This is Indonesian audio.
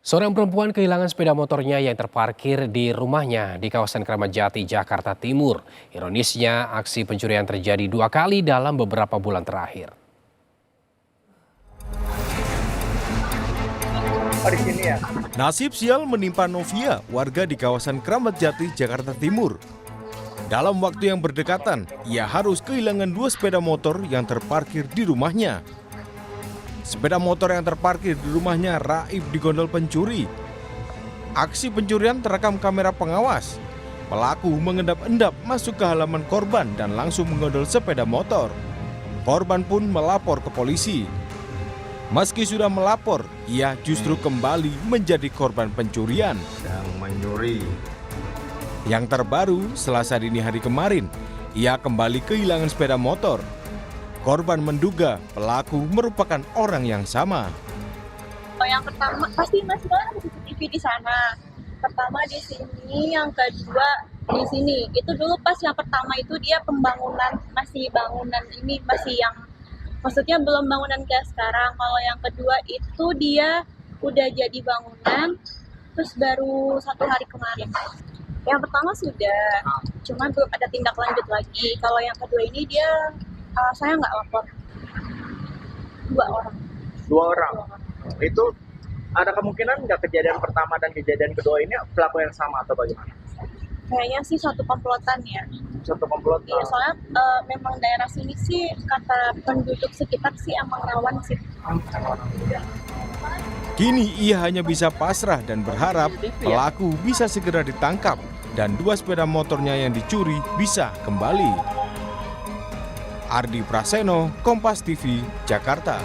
Seorang perempuan kehilangan sepeda motornya yang terparkir di rumahnya di kawasan Kramat Jati, Jakarta Timur. Ironisnya, aksi pencurian terjadi 2 kali dalam beberapa bulan terakhir. Nasib sial menimpa Novia, warga di kawasan Kramat Jati, Jakarta Timur. Dalam waktu yang berdekatan, ia harus kehilangan 2 sepeda motor yang terparkir di rumahnya. Sepeda motor yang terparkir di rumahnya raib digondol pencuri. Aksi pencurian terekam kamera pengawas. Pelaku mengendap-endap masuk ke halaman korban dan langsung menggondol sepeda motor. Korban pun melapor ke polisi. Meski sudah melapor, ia justru kembali menjadi korban pencurian. Yang mencuri. Yang terbaru, Selasa dini hari kemarin, ia kembali kehilangan sepeda motor. Korban menduga pelaku merupakan orang yang sama. Yang pertama pasti masih ada CCTV di sana. Pertama di sini, yang kedua di sini. Itu dulu pas yang pertama itu dia pembangunan, masih bangunan ini masih yang maksudnya belum bangunan kayak sekarang. Kalau yang kedua itu dia udah jadi bangunan, terus baru 1 hari kemarin. Yang pertama sudah, cuman belum ada tindak lanjut lagi. Kalau yang kedua ini dia saya nggak lapor. 2 orang. 2 orang. Itu ada kemungkinan nggak kejadian pertama dan kejadian kedua ini pelaku yang sama atau bagaimana? Kayaknya sih satu komplotan ya. Satu komplot. Iya, soalnya memang daerah sini sih kata penduduk sekitar sih emang rawan sih. Kini ia hanya bisa pasrah dan berharap pelaku bisa segera ditangkap dan 2 sepeda motornya yang dicuri bisa kembali. Ardi Praseno, Kompas TV, Jakarta.